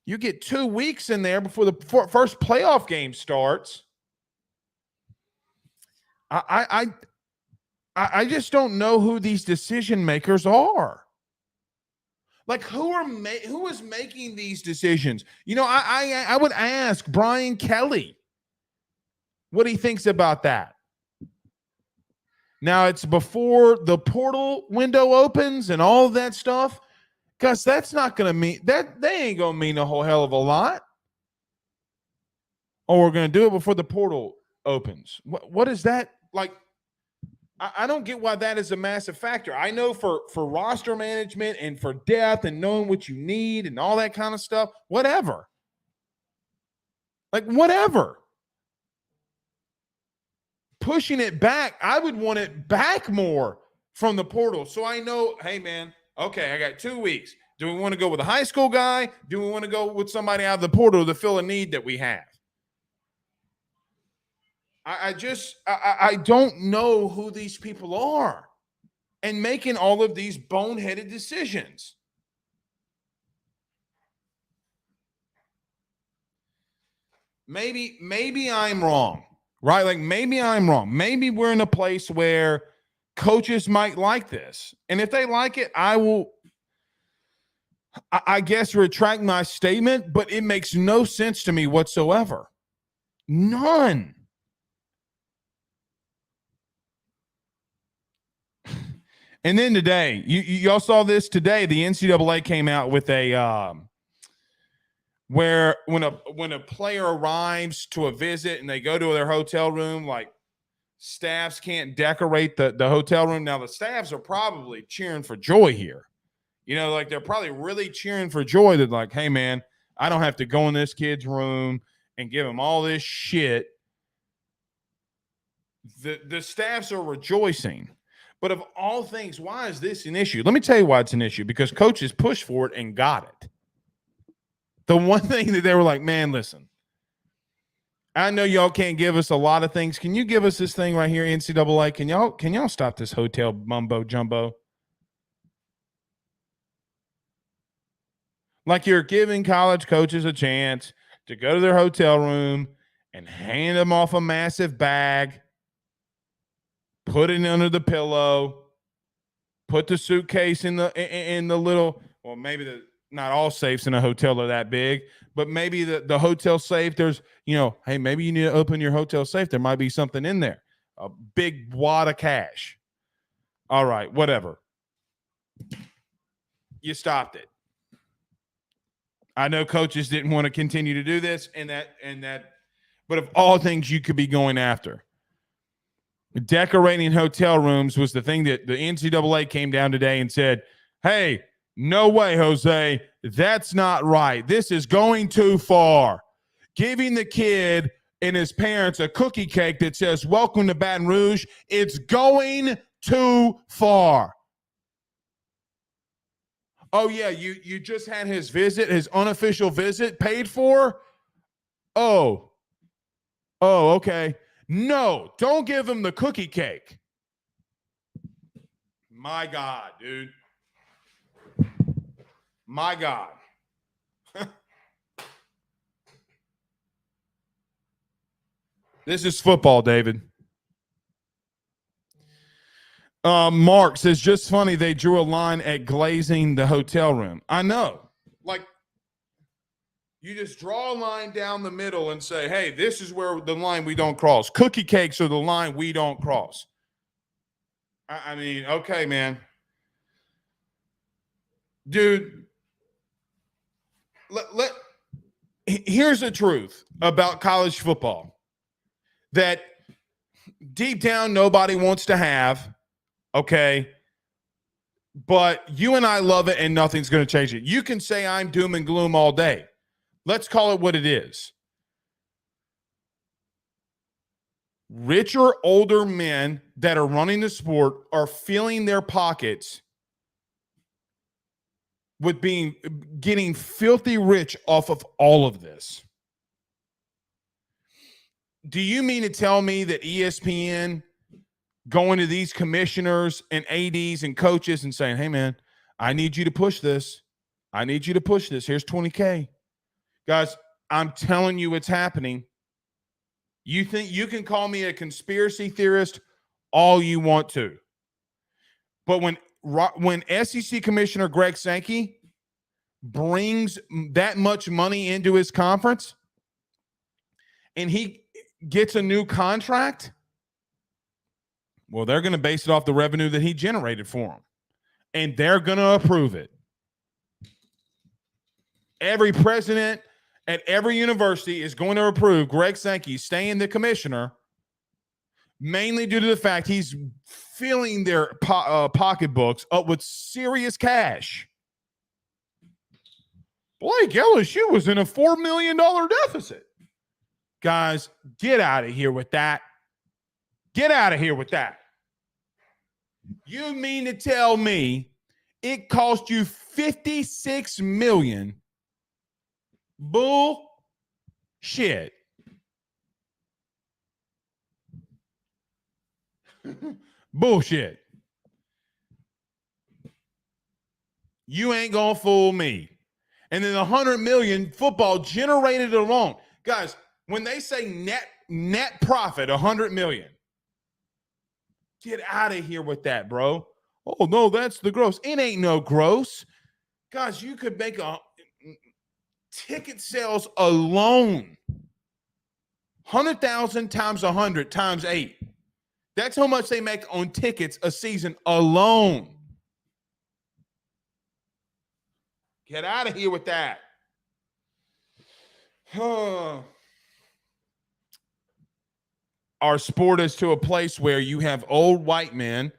You get 2 weeks in there before the first playoff game starts. I just don't know who these decision makers are. Like, who is making these decisions? I would ask Brian Kelly what he thinks about that. Now, it's before the portal window opens and all of that stuff. Gus, that's not going to mean that. They ain't going to mean a whole hell of a lot. Oh, we're going to do it before the portal opens. What is that? Like, I don't get why that is a massive factor. I know for roster management and for depth and knowing what you need and all that kind of stuff, whatever. Like, whatever. Pushing it back, I would want it back more from the portal. So I know, hey, man, okay, I got 2 weeks. Do we want to go with a high school guy? Do we want to go with somebody out of the portal to fill a need that we have? I don't know who these people are and making all of these boneheaded decisions. Maybe I'm wrong, right? Like, maybe I'm wrong. Maybe we're in a place where coaches might like this. And if they like it, I will, I guess, retract my statement, but it makes no sense to me whatsoever. None. And then today, y'all saw this today. The NCAA came out with a where when a player arrives to a visit and they go to their hotel room, like, staffs can't decorate the hotel room. Now, the staffs are probably cheering for joy here. Like, they're probably really cheering for joy that, like, hey, man, I don't have to go in this kid's room and give him all this shit. The staffs are rejoicing. But of all things, why is this an issue? Let me tell you why it's an issue. Because coaches pushed for it and got it. The one thing that they were like, man, listen, I know y'all can't give us a lot of things. Can you give us this thing right here, NCAA? Can y'all stop this hotel mumbo jumbo? Like you're giving college coaches a chance to go to their hotel room and hand them off a massive bag, put it under the pillow, put the suitcase in the little, well, maybe not all safes in a hotel are that big, but maybe the hotel safe, there's, hey, maybe you need to open your hotel safe. There might be something in there, a big wad of cash. All right, whatever. You stopped it. I know coaches didn't want to continue to do this and that, but of all things you could be going after, decorating hotel rooms was the thing that the NCAA came down today and said, hey, no way, Jose, that's not right. This is going too far. Giving the kid and his parents a cookie cake that says, welcome to Baton Rouge, it's going too far. Oh, yeah, you just had his visit, his unofficial visit paid for? Oh, okay. No, don't give him the cookie cake. My God, dude. My God. This is football, David. Mark says, just funny they drew a line at glazing the hotel room. I know. Like, you just draw a line down the middle and say, hey, this is where the line we don't cross. Cookie cakes are the line we don't cross. I mean, okay, man. Dude, here's the truth about college football that deep down nobody wants to have. Okay. But you and I love it and nothing's going to change it. You can say I'm doom and gloom all day. Let's call it what it is. Richer, older men that are running the sport are filling their pockets with getting filthy rich off of all of this. Do you mean to tell me that ESPN going to these commissioners and ADs and coaches and saying, hey, man, I need you to push this. I need you to push this. Here's $20K. Guys, I'm telling you it's happening. You think you can call me a conspiracy theorist all you want to. But when SEC Commissioner Greg Sankey brings that much money into his conference and he gets a new contract, well, they're going to base it off the revenue that he generated for them. And they're going to approve it. Every president at every university is going to approve Greg Sankey staying the commissioner, mainly due to the fact he's filling their pocketbooks up with serious cash. Blake LSU was in a $4 million deficit. Guys, get out of here with that. Get out of here with that. You mean to tell me it cost you $56 million? Bullshit. Bullshit. You ain't gonna fool me. And then $100 million football generated alone. Guys, when they say net profit, $100 million. Get out of here with that, bro. Oh, no, that's the gross. It ain't no gross. Guys, you could make ticket sales alone. 100,000 times 100 times 8. That's how much they make on tickets a season alone. Get out of here with that. Our sport is to a place where you have old white men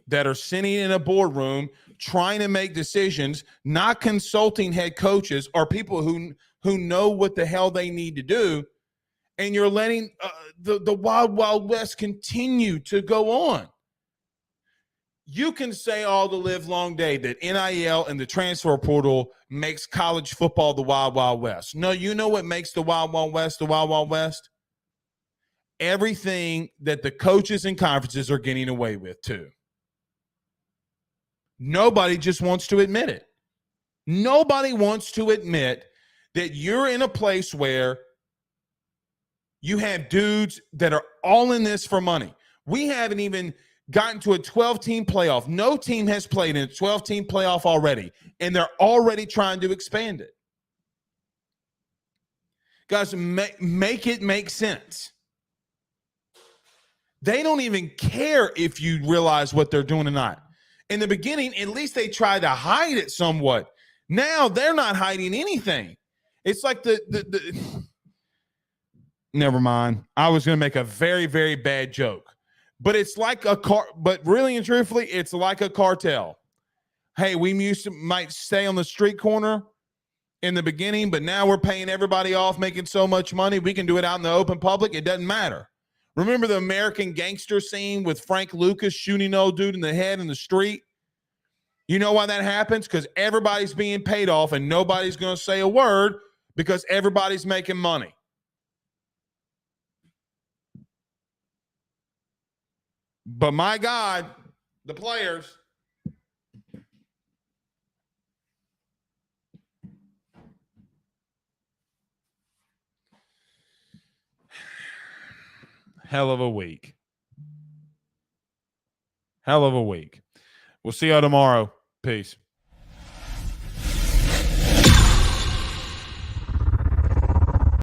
that are sitting in a boardroom trying to make decisions, not consulting head coaches or people who know what the hell they need to do. And you're letting the wild, wild west continue to go on. You can say all the live long day that NIL and the transfer portal makes college football the wild, wild west. No, you know what makes the wild, wild west the wild, wild west? everything that the coaches and conferences are getting away with too. Nobody just wants to admit it. Nobody wants to admit that you're in a place where you have dudes that are all in this for money. We haven't even gotten to a 12-team playoff. No team has played in a 12-team playoff already, and they're already trying to expand it. Guys, make it make sense. They don't even care if you realize what they're doing or not. In the beginning, at least they tried to hide it somewhat. Now they're not hiding anything. It's like never mind. I was going to make a very, very bad joke. But it's like but really and truthfully, it's like a cartel. Hey, we might stay on the street corner in the beginning, but now we're paying everybody off, making so much money. We can do it out in the open public. It doesn't matter. Remember the American Gangster scene with Frank Lucas shooting old dude in the head in the street? You know why that happens? Because everybody's being paid off and nobody's going to say a word because everybody's making money. But my God, the players. Hell of a week. Hell of a week. We'll see you tomorrow. Peace.